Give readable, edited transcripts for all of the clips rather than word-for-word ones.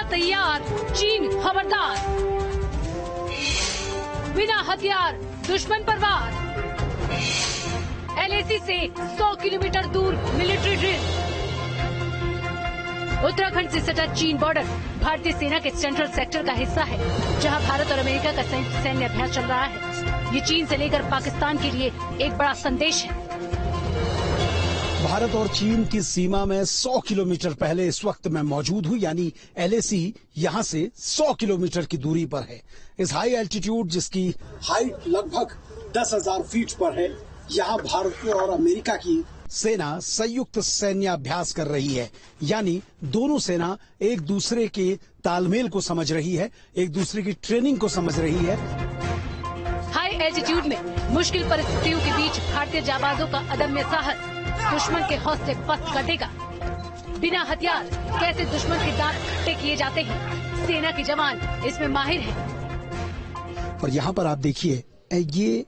तैयार, चीन खबरदार। बिना हथियार दुश्मन पर वार। LAC से 100 किलोमीटर दूर मिलिट्री ड्रिल। उत्तराखंड से सटा चीन बॉर्डर भारतीय सेना के सेंट्रल सेक्टर का हिस्सा है, जहां भारत और अमेरिका का संयुक्त सैन्य अभ्यास चल रहा है। ये चीन से लेकर पाकिस्तान के लिए एक बड़ा संदेश है। भारत और चीन की सीमा में 100 किलोमीटर पहले इस वक्त मैं मौजूद हूं, यानी LAC यहां से 100 किलोमीटर की दूरी पर है। इस हाई एल्टीट्यूड, जिसकी हाइट लगभग 10,000 फीट पर है, यहां भारत और अमेरिका की सेना संयुक्त सैन्य अभ्यास कर रही है। यानी दोनों सेना एक दूसरे के तालमेल को समझ रही है, एक दूसरे की ट्रेनिंग को समझ रही है। हाई एल्टीट्यूड में मुश्किल परिस्थितियों के बीच भारतीय जाबाजों का अदम्य साहस दुश्मन के हौसले पस्त कर देगा। बिना हथियार कैसे दुश्मन के दांत खट्टे किए जाते हैं, सेना के जवान इसमें माहिर हैं। और यहाँ पर आप देखिए, ये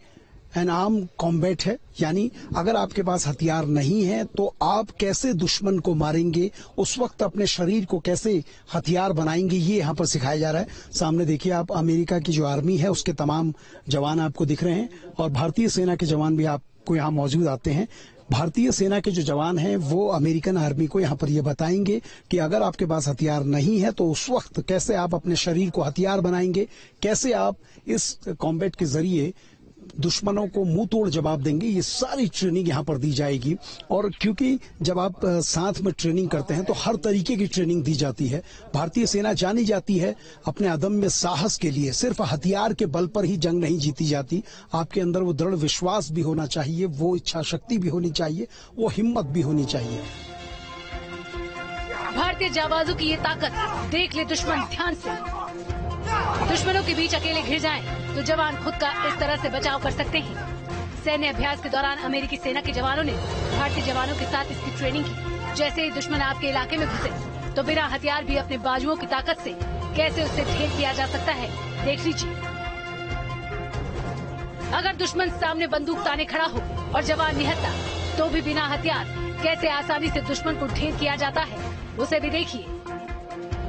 एन आर्म कॉम्बैट है, यानी अगर आपके पास हथियार नहीं है तो आप कैसे दुश्मन को मारेंगे, उस वक्त अपने शरीर को कैसे हथियार बनाएंगे, ये यहाँ पर सिखाया जा रहा है। सामने देखिए आप, अमेरिका की जो आर्मी है उसके तमाम जवान आपको दिख रहे हैं, और भारतीय सेना के जवान भी आपको यहाँ मौजूद आते हैं। भारतीय सेना के जो जवान हैं वो अमेरिकन आर्मी को यहाँ पर ये बताएंगे कि अगर आपके पास हथियार नहीं है तो उस वक्त कैसे आप अपने शरीर को हथियार बनाएंगे, कैसे आप इस कॉम्बैट के जरिए दुश्मनों को मुंह तोड़ जवाब देंगे। ये सारी ट्रेनिंग यहाँ पर दी जाएगी। और क्योंकि जब आप साथ में ट्रेनिंग करते हैं तो हर तरीके की ट्रेनिंग दी जाती है। भारतीय सेना जानी जाती है अपने अदम्य साहस के लिए। सिर्फ हथियार के बल पर ही जंग नहीं जीती जाती, आपके अंदर वो दृढ़ विश्वास भी होना चाहिए, वो इच्छा शक्ति भी होनी चाहिए, वो हिम्मत भी होनी चाहिए। भारतीय जाबाजों की ये ताकत देख ले दुश्मन ध्यान से। दुश्मनों के बीच अकेले घिर जाएं तो जवान खुद का इस तरह से बचाव कर सकते हैं। सैन्य अभ्यास के दौरान अमेरिकी सेना के जवानों ने भारतीय जवानों के साथ इसकी ट्रेनिंग की। जैसे ही दुश्मन आपके इलाके में घुसे तो बिना हथियार भी अपने बाजुओं की ताकत से कैसे उससे ढेर किया जा सकता है, देख लीजिए। अगर दुश्मन सामने बंदूक ताने खड़ा हो और जवान निहत्था, तो भी बिना हथियार कैसे आसानी से दुश्मन को ढेर किया जाता है, उसे भी देखिए।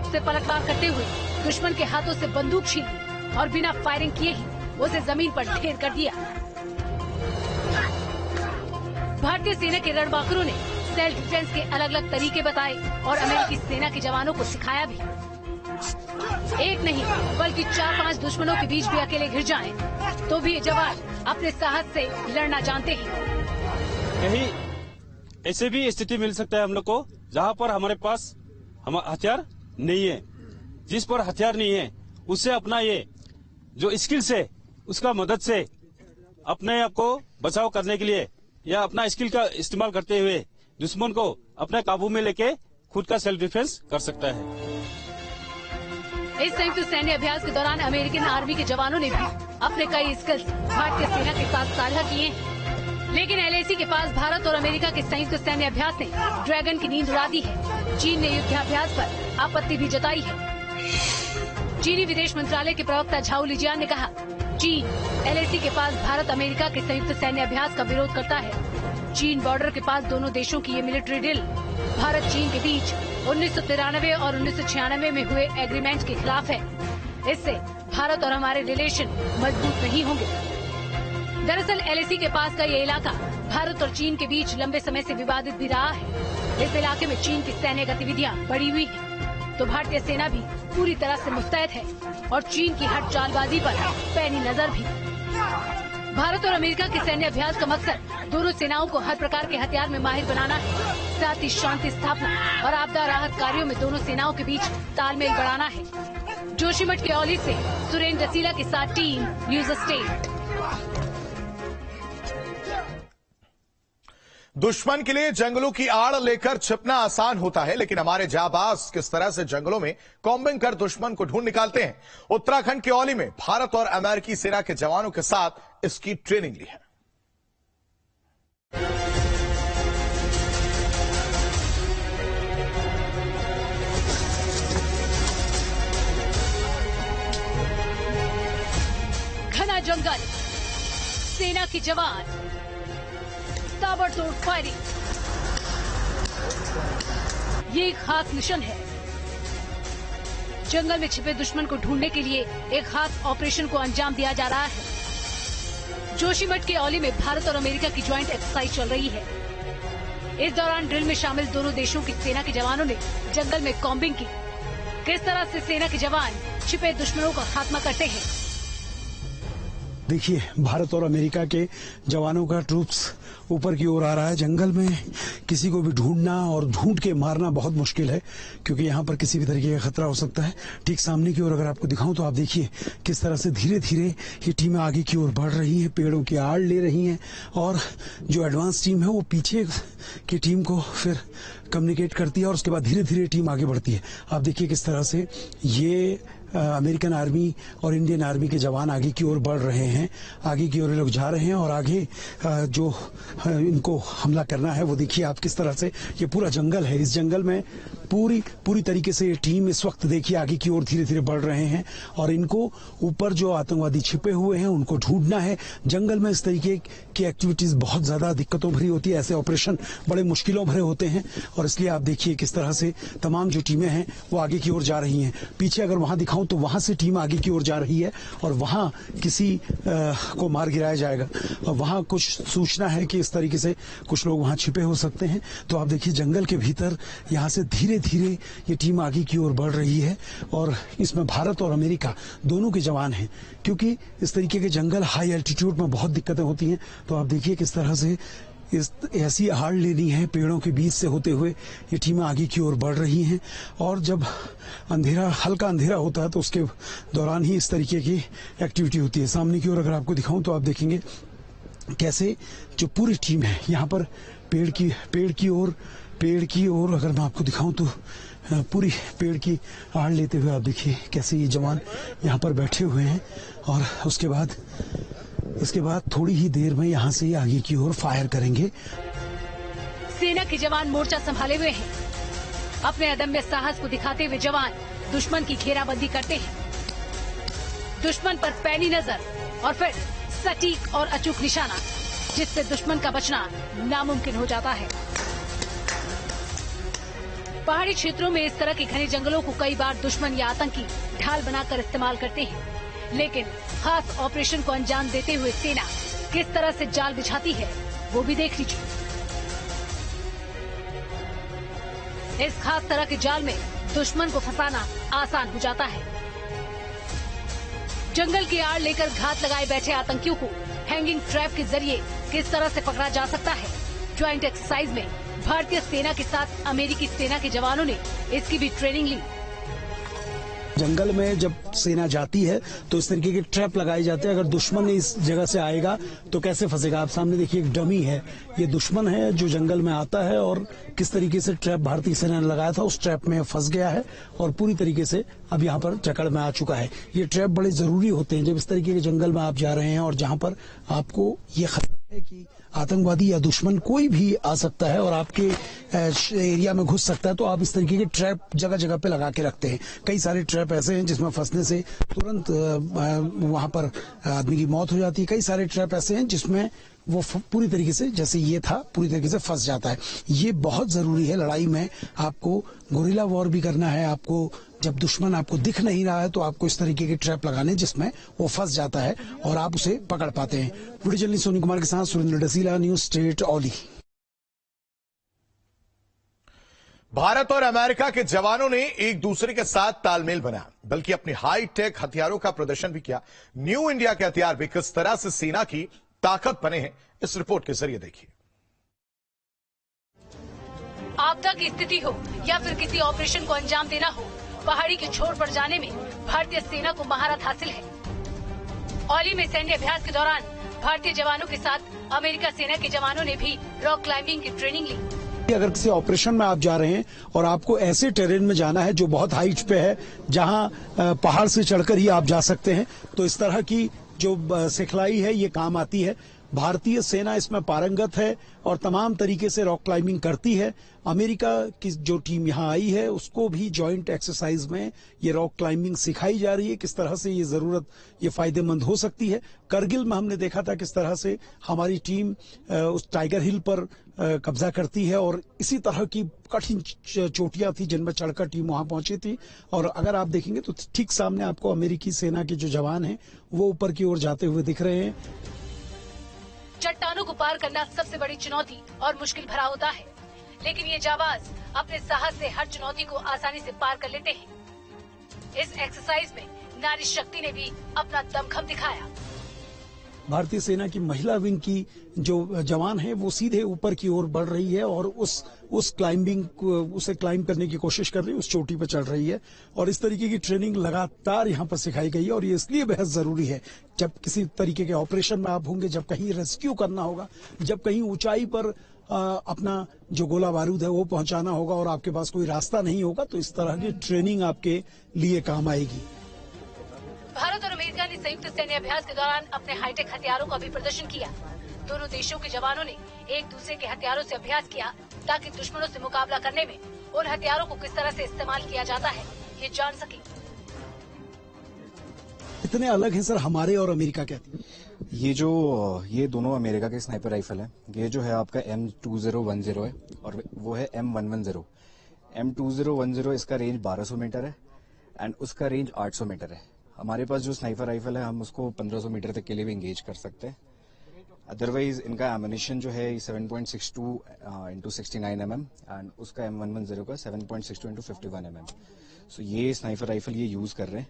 उसे पलटवार करते हुए दुश्मन के हाथों से बंदूक छीन ली और बिना फायरिंग किए ही उसे जमीन पर ढेर कर दिया। भारतीय सेना के रणबांकुरों ने सेल्फ डिफेंस के अलग अलग तरीके बताए और अमेरिकी सेना के जवानों को सिखाया भी। एक नहीं बल्कि 4-5 दुश्मनों के बीच भी अकेले घिर जाएं, तो भी ये जवान अपने साहस से लड़ना जानते हैं। कहीं ऐसे भी स्थिति मिल सकता है हम लोग को, जहाँ पर हमारे पास हथियार नहीं है। जिस पर हथियार नहीं है उससे अपना ये जो स्किल्स है उसका मदद से अपने आप को बचाव करने के लिए या अपना स्किल का इस्तेमाल करते हुए दुश्मन को अपने काबू में लेके खुद का सेल्फ डिफेंस कर सकता है। इस संयुक्त सैन्य अभ्यास के दौरान अमेरिकन आर्मी के जवानों ने भी अपने कई स्किल्स भारतीय सेना के साथ साझा किए हैं। लेकिन LAC के पास भारत और अमेरिका के संयुक्त सैन्य अभ्यास ने ड्रैगन की नींद उड़ा दी है। चीन ने युद्धाभ्यास पर आपत्ति भी जताई है। चीनी विदेश मंत्रालय के प्रवक्ता झाओ लिजियान ने कहा, चीन LAC के पास भारत अमेरिका के संयुक्त सैन्य अभ्यास का विरोध करता है। चीन बॉर्डर के पास दोनों देशों की ये मिलिट्री ड्रिल भारत चीन के बीच 1993 और 1996 में हुए एग्रीमेंट के खिलाफ है। इससे भारत और हमारे रिलेशन मजबूत नहीं होंगे। दरअसल LAC के पास का ये इलाका भारत और चीन के बीच लंबे समय से विवादित भी रहा है। इस इलाके में चीन की सैन्य गतिविधियां बढ़ी हुई है, तो भारतीय सेना भी पूरी तरह से मुस्तैद है और चीन की हर चालबाजी पर पैनी नजर भी। भारत और अमेरिका के सैन्य अभ्यास का मकसद दोनों सेनाओं को हर प्रकार के हथियार में माहिर बनाना है, साथ ही शांति स्थापना और आपदा राहत कार्यों में दोनों सेनाओं के बीच तालमेल बढ़ाना है। जोशीमठ के औली से सुरेंद्र रसीला के साथ टीम न्यूज स्टेट। दुश्मन के लिए जंगलों की आड़ लेकर छिपना आसान होता है, लेकिन हमारे जाबाज किस तरह से जंगलों में कॉम्बिंग कर दुश्मन को ढूंढ निकालते हैं। उत्तराखंड के औली में भारत और अमेरिकी सेना के जवानों के साथ इसकी ट्रेनिंग ली है। घना जंगल, सेना के जवान, ताबड़तोड़ फायरिंग, ये एक खास मिशन है। जंगल में छिपे दुश्मन को ढूंढने के लिए एक खास ऑपरेशन को अंजाम दिया जा रहा है। जोशीमठ के औली में भारत और अमेरिका की ज्वाइंट एक्सरसाइज चल रही है। इस दौरान ड्रिल में शामिल दोनों देशों की सेना के जवानों ने जंगल में कॉम्बिंग की। किस तरह से सेना के जवान छिपे दुश्मनों का खात्मा करते हैं। देखिए, भारत और अमेरिका के जवानों का ट्रूप्स ऊपर की ओर आ रहा है। जंगल में किसी को भी ढूंढना और ढूंढ के मारना बहुत मुश्किल है, क्योंकि यहाँ पर किसी भी तरीके का खतरा हो सकता है। ठीक सामने की ओर अगर आपको दिखाऊं तो आप देखिए किस तरह से धीरे धीरे ये टीमें आगे की ओर बढ़ रही हैं, पेड़ों की आड़ ले रही हैं, और जो एडवांस टीम है वो पीछे की टीम को फिर कम्युनिकेट करती है, और उसके बाद धीरे धीरे टीम आगे बढ़ती है। आप देखिए किस तरह से ये अमेरिकन आर्मी और इंडियन आर्मी के जवान आगे की ओर बढ़ रहे हैं, आगे की ओर लोग जा रहे हैं, और आगे जो इनको हमला करना है वो देखिए आप किस तरह से, ये पूरा जंगल है, इस जंगल में पूरी तरीके से ये टीम इस वक्त देखिए आगे की ओर धीरे धीरे बढ़ रहे हैं, और इनको ऊपर जो आतंकवादी छिपे हुए हैं उनको ढूंढना है। जंगल में इस तरीके की एक्टिविटीज बहुत ज्यादा दिक्कतों भरी होती है, ऐसे ऑपरेशन बड़े मुश्किलों भरे होते हैं, और इसलिए आप देखिए किस तरह से तमाम जो टीमें हैं वो आगे की ओर जा रही हैं। पीछे अगर वहां दिखाऊं तो वहां से टीम आगे की ओर जा रही है, और वहां किसी को मार गिराया जाएगा, और वहां कुछ सूचना है कि इस तरीके से कुछ लोग वहां छिपे हो सकते हैं। तो आप देखिए जंगल के भीतर यहां से धीरे धीरे ये टीम आगे की ओर बढ़ रही है, और इसमें भारत और अमेरिका दोनों के जवान हैं, क्योंकि इस तरीके के जंगल हाई एल्टीट्यूड में बहुत दिक्कतें होती हैं। तो आप देखिए किस तरह से ऐसी आड़ लेनी है, पेड़ों के बीच से होते हुए ये टीमें आगे की ओर बढ़ रही हैं, और जब हल्का अंधेरा होता है तो उसके दौरान ही इस तरीके की एक्टिविटी होती है। सामने की ओर अगर आपको दिखाऊं तो आप देखेंगे कैसे जो पूरी टीम है यहाँ पर पेड़ की ओर अगर मैं आपको दिखाऊं तो पूरी पेड़ की आड़ लेते हुए आप देखिए कैसे ये जवान यहाँ पर बैठे हुए हैं, और इसके बाद थोड़ी ही देर में यहाँ से आगे की ओर फायर करेंगे। सेना के जवान मोर्चा संभाले हुए हैं। अपने अदम्य साहस को दिखाते हुए जवान दुश्मन की घेराबंदी करते हैं। दुश्मन पर पैनी नजर और फिर सटीक और अचूक निशाना, जिससे दुश्मन का बचना नामुमकिन हो जाता है। पहाड़ी क्षेत्रों में इस तरह के घने जंगलों को कई बार दुश्मन या आतंकी ढाल बनाकर इस्तेमाल करते हैं, लेकिन खास ऑपरेशन को अंजाम देते हुए सेना किस तरह से जाल बिछाती है वो भी देख लीजिए। इस खास तरह के जाल में दुश्मन को फंसाना आसान हो जाता है। जंगल की आड़ लेकर घात लगाए बैठे आतंकियों को हैंगिंग ट्रैप के जरिए किस तरह से पकड़ा जा सकता है। ज्वाइंट एक्सरसाइज में भारतीय सेना के साथ अमेरिकी सेना के जवानों ने इसकी भी ट्रेनिंग ली। जंगल में जब सेना जाती है तो इस तरीके के ट्रैप लगाए जाते हैं। अगर दुश्मन इस जगह से आएगा तो कैसे फंसेगा। आप सामने देखिए एक डमी है, ये दुश्मन है जो जंगल में आता है और किस तरीके से ट्रैप भारतीय सेना ने लगाया था उस ट्रैप में फंस गया है और पूरी तरीके से अब यहाँ पर जकड़ में आ चुका है। ये ट्रैप बड़े जरूरी होते हैं जब इस तरीके के जंगल में आप जा रहे हैं और जहाँ पर आपको ये खतरा है कि आतंकवादी या दुश्मन कोई भी आ सकता है और आपके एरिया में घुस सकता है, तो आप इस तरीके के ट्रैप जगह जगह पे लगा के रखते हैं। कई सारे ट्रैप ऐसे हैं जिसमें फंसने से तुरंत वहां पर आदमी की मौत हो जाती है। कई सारे ट्रैप ऐसे हैं जिसमें वो पूरी तरीके से, जैसे ये था, पूरी तरीके से फंस जाता है। ये बहुत जरूरी है लड़ाई में। आपको गोरिल्ला वॉर भी करना है, आपको जब दुश्मन आपको दिख नहीं रहा है तो आपको इस तरीके के ट्रैप लगाने जिसमें वो फंस जाता है और आप उसे पकड़ पाते हैं। वीडियो जर्नलिस्ट सोनी कुमार के साथ सुरेंद्र डसीला, न्यूज स्टेट औली। भारत और अमेरिका के जवानों ने एक दूसरे के साथ तालमेल बनाया, बल्कि अपनी हाईटेक हथियारों का प्रदर्शन भी किया। न्यू इंडिया के हथियार भी किस तरह से सेना की ताकत बने हैं, इस रिपोर्ट के जरिए देखिए। आपदा की स्थिति हो या फिर किसी ऑपरेशन को अंजाम देना हो, पहाड़ी के छोर पर जाने में भारतीय सेना को महारत हासिल है। औली में सैन्य अभ्यास के दौरान भारतीय जवानों के साथ अमेरिका सेना के जवानों ने भी रॉक क्लाइंबिंग की ट्रेनिंग ली। अगर किसी ऑपरेशन में आप जा रहे हैं और आपको ऐसे टेरेन में जाना है जो बहुत हाइट पे है, जहां पहाड़ से चढ़कर ही आप जा सकते हैं, तो इस तरह की जो सिखलाई है ये काम आती है। भारतीय सेना इसमें पारंगत है और तमाम तरीके से रॉक क्लाइंबिंग करती है। अमेरिका की जो टीम यहाँ आई है उसको भी जॉइंट एक्सरसाइज में ये रॉक क्लाइंबिंग सिखाई जा रही है, किस तरह से ये फायदेमंद हो सकती है। करगिल में हमने देखा था किस तरह से हमारी टीम उस टाइगर हिल पर कब्जा करती है और इसी तरह की कठिन चोटियां थी जिनमें चढ़कर टीम वहां पहुंची थी। और अगर आप देखेंगे तो ठीक सामने आपको अमेरिकी सेना के जो जवान हैं वो ऊपर की ओर जाते हुए दिख रहे हैं। चट्टानों को पार करना सबसे बड़ी चुनौती और मुश्किल भरा होता है, लेकिन ये जाबाज अपने साहस से हर चुनौती को आसानी से पार कर लेते हैं। इस एक्सरसाइज में नारी शक्ति ने भी अपना दमखम दिखाया। भारतीय सेना की महिला विंग की जो जवान है वो सीधे ऊपर की ओर बढ़ रही है और उस क्लाइंबिंग को उसे क्लाइंब करने की कोशिश कर रही है, उस चोटी पर चढ़ रही है। और इस तरीके की ट्रेनिंग लगातार यहाँ पर सिखाई गई है और ये इसलिए बेहद जरूरी है। जब किसी तरीके के ऑपरेशन में आप होंगे, जब कहीं रेस्क्यू करना होगा, जब कहीं ऊंचाई पर अपना जो गोला बारूद है वो पहुंचाना होगा और आपके पास कोई रास्ता नहीं होगा, तो इस तरह की ट्रेनिंग आपके लिए काम आएगी। भारत और अमेरिका ने संयुक्त सैन्य अभ्यास के दौरान अपने हाईटेक हथियारों का भी प्रदर्शन किया। दोनों देशों के जवानों ने एक दूसरे के हथियारों से अभ्यास किया ताकि दुश्मनों से मुकाबला करने में उन हथियारों को किस तरह से इस्तेमाल किया जाता है ये जान सके। इतने अलग हैं सर हमारे और अमेरिका के हथियार? ये दोनों अमेरिका के स्नाइपर राइफल है। ये जो है आपका M2010 है और वो है M110। M2010 इसका रेंज 1200 मीटर है एंड उसका रेंज 800 मीटर है। हमारे पास जो स्नाइपर राइफल है हम उसको 1500 मीटर तक के लिए भी एंगेज कर सकते हैं। अदरवाइज इनका एमिनेशन जो है 7.62 इंटू 69 mm एंड उसका M110 का 7.62 इंटू 51 mm। सो ये स्नाइपर राइफल ये यूज कर रहे हैं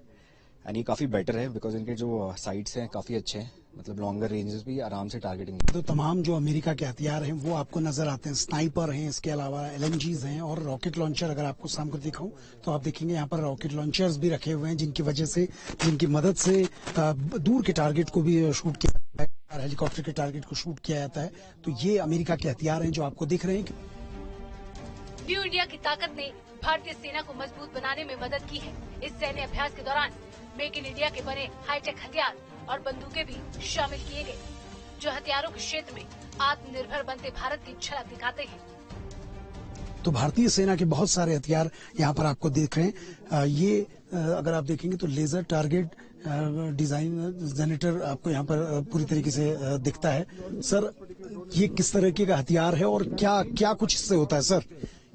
एंड ये काफी बेटर है बिकॉज इनके जो साइट्स हैं काफी अच्छे हैं, मतलब लॉन्गर रेंजेस भी आराम से टारगेटिंग। तो तमाम जो अमेरिका के हथियार हैं वो आपको नजर आते हैं, स्नाइपर हैं, इसके अलावा LMGs हैं और रॉकेट लॉन्चर। अगर आपको सामने दिखाऊं तो आप देखेंगे यहाँ पर रॉकेट लॉन्चर्स भी रखे हुए हैं जिनकी मदद से दूर के टारगेट को भी शूट किया जाता है, हेलीकॉप्टर के टारगेट को शूट किया जाता है। तो ये अमेरिका के हथियार हैं जो आपको दिख रहे हैं। न्यू इंडिया की ताकत ने भारतीय सेना को मजबूत बनाने में मदद की है। इस सैन्य अभ्यास के दौरान मेक इन इंडिया के बने हाईटेक हथियार और बंदूकें भी शामिल किए गए, जो हथियारों के क्षेत्र में आत्मनिर्भर बनते भारत की झलक दिखाते हैं। तो भारतीय सेना के बहुत सारे हथियार यहाँ पर आपको दिख रहे हैं। ये अगर आप देखेंगे तो लेजर टारगेट डिजाइन जनरेटर आपको यहाँ पर पूरी तरीके से दिखता है। सर ये किस तरीके का हथियार है और क्या कुछ इससे होता है? सर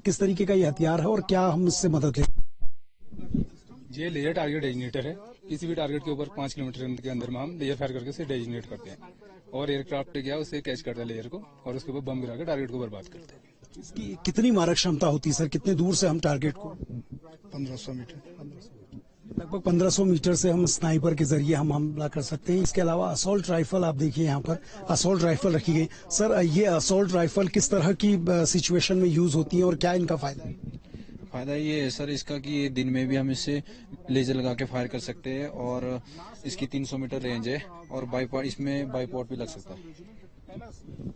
किस तरीके का ये हथियार है और क्या हम इससे मदद लेते हैं? ये लेजर टारगेट डेजिग्नेटर है। किसी भी टारगेट के ऊपर 5 किलोमीटर के अंदर में हम लेजर फायर करके उसे डेजिग्नेट करते हैं और एयरक्राफ्ट क्या उसे कैच करता है लेजर को और उसके ऊपर बम गिरा के टारगेट को बर्बाद करते हैं। इसकी कितनी मारक क्षमता होती है सर? कितने दूर से हम टारगेट को? 1500 मीटर। लगभग 1500 मीटर से हम स्नाइपर के जरिए हम हमला कर सकते हैं। इसके अलावा असॉल्ट राइफल आप देखिए यहाँ पर असॉल्ट राइफल रखी गई। सर ये असॉल्ट राइफल किस तरह की सिचुएशन में यूज होती है और क्या इनका फायदा है? फायदा ये है सर इसका कि दिन में भी हम इससे लेजर लगा के फायर कर सकते हैं और इसकी 300 मीटर रेंज है और इसमें बाईपॉट भी लग सकता है।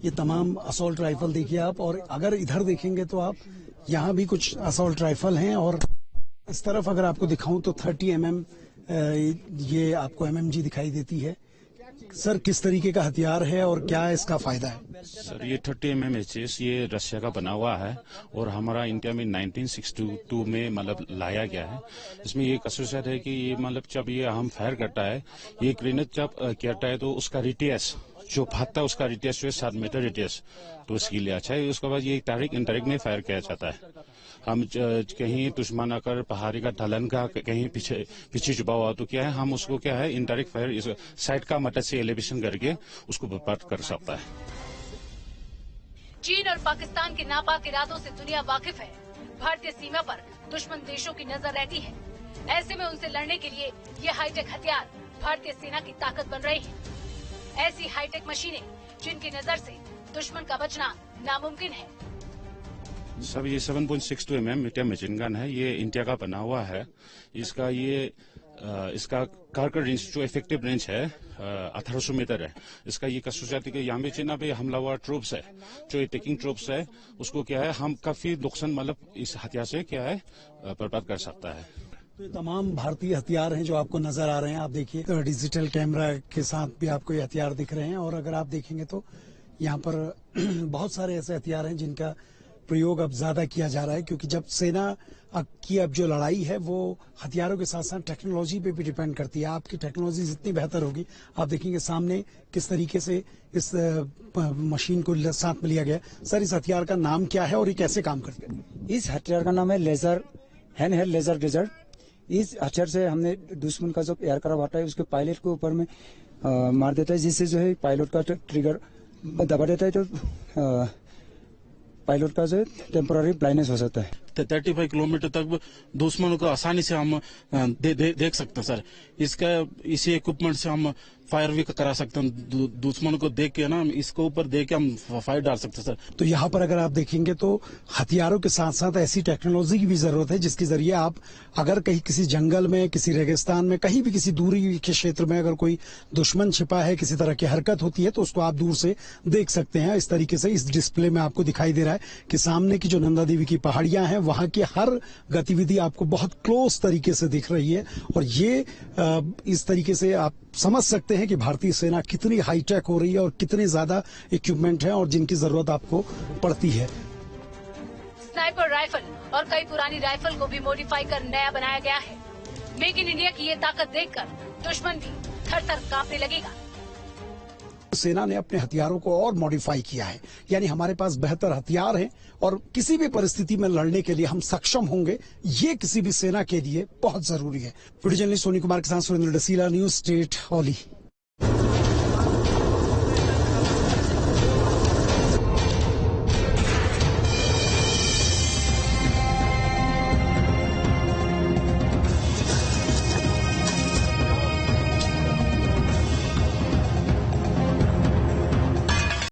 ये तमाम असॉल्ट राइफल देखिए आप, और अगर इधर देखेंगे तो आप यहाँ भी कुछ असॉल्ट राइफल हैं और इस तरफ अगर आपको दिखाऊं तो 30 mm ये आपको MMG दिखाई देती है। सर किस तरीके का हथियार है और क्या इसका फायदा है? सर ये 30 mm ये रशिया का बना हुआ है और हमारा इंडिया में 1962 में मतलब लाया गया है। इसमें ये खासियत है कि ये मतलब जब ये हम फायर करता है, ये ग्रेनेड जब करता है तो उसका रेडियस जो भागता है उसका रेडियस जो है 7 मीटर रेडियस, तो इसके लिए अच्छा है। उसके बाद ये डायरेक्ट इनडायरेक्ट में फायर किया जाता है। हम कहीं दुश्मन अगर पहाड़ी का ढलान का कहीं पीछे छुपा हुआ तो क्या है हम उसको क्या है इनडायरेक्ट फायर इस साइड का मदद से एलिवेशन करके उसको बर्बाद कर सकता है। चीन और पाकिस्तान के नापाक इरादों से दुनिया वाकिफ है। भारतीय सीमा पर दुश्मन देशों की नजर रहती है। ऐसे में उनसे लड़ने के लिए ये हाईटेक हथियार भारतीय सेना की ताकत बन रही है। ऐसी हाईटेक मशीनें जिनकी नजर से दुश्मन का बचना नामुमकिन है। सब ये 7.62 mm मीडियम मशीन गन है। ये इंडिया का बना हुआ है। इसका कारगर रेंज जो इफेक्टिव रेंज है 1800 मीटर है। इसका ये खासियत है कि यहाँ पे जितना भी हमलावर ट्रूप्स है, जो अटैकिंग ट्रूप्स है, उसको क्या है हम काफी नुकसान मतलब इस हथियार से क्या है बर्बाद कर सकता है। तो ये तमाम भारतीय हथियार हैं जो आपको नजर आ रहे हैं। आप देखिए तो डिजिटल कैमरा के साथ भी आपको ये हथियार दिख रहे हैं और अगर आप देखेंगे तो यहाँ पर बहुत सारे ऐसे हथियार हैं जिनका प्रयोग अब ज्यादा किया जा रहा है, क्योंकि जब सेना की अब जो लड़ाई है वो हथियारों के साथ साथ टेक्नोलॉजी पे भी डिपेंड करती है। आपकी टेक्नोलॉजी जितनी बेहतर होगी, आप देखेंगे सामने किस तरीके से इस मशीन को साथ में लिया गया। सर, इस हथियार का नाम क्या है और ये कैसे काम करते हैं? इस हथियार का नाम है लेजर, हैंड हेल्ड लेजर गेजर। इस हथियार से हमने दुश्मन का जो एयरक्राफ्ट आता है उसके पायलट को ऊपर में मार देता है, जिससे जो है पायलट का ट्रिगर दबा देता है, तो पायलट का जो टेम्पोररी ब्लाइंडनेस हो सकता है। 35 किलोमीटर तक दुश्मनों को आसानी से हम देख सकते हैं सर। इसी इक्विपमेंट से हम फायर भी करा सकते हैं, दुश्मन को देख के ना इसको ऊपर देख के हम फायर डाल सकते हैं सर। तो यहाँ पर अगर आप देखेंगे तो हथियारों के साथ साथ ऐसी टेक्नोलॉजी की भी जरूरत है जिसके जरिए आप अगर कहीं किसी जंगल में, किसी रेगिस्तान में, कहीं भी किसी दूरी के क्षेत्र में अगर कोई दुश्मन छिपा है, किसी तरह की हरकत होती है तो उसको आप दूर से देख सकते हैं। इस तरीके से इस डिस्प्ले में आपको दिखाई दे रहा है कि सामने की जो नंदा देवी की पहाड़ियां हैं वहां की हर गतिविधि आपको बहुत क्लोज तरीके से दिख रही है और ये इस तरीके से आप समझ सकते हैं कि भारतीय सेना कितनी हाईटेक हो रही है और कितने ज्यादा इक्विपमेंट हैं और जिनकी जरूरत आपको पड़ती है। स्नाइपर राइफल और कई पुरानी राइफल को भी मॉडिफाई कर नया बनाया गया है। मेक इन इंडिया की ये ताकत देखकर दुश्मन भी थर-थर कांपने लगेगा। सेना ने अपने हथियारों को और मॉडिफाई किया है, यानी हमारे पास बेहतर हथियार हैं और किसी भी परिस्थिति में लड़ने के लिए हम सक्षम होंगे। ये किसी भी सेना के लिए बहुत जरूरी है। वीडियो जर्नलिस्ट सोनी कुमार के साथ सुरेंद्र डसीला, न्यूज स्टेट, औली।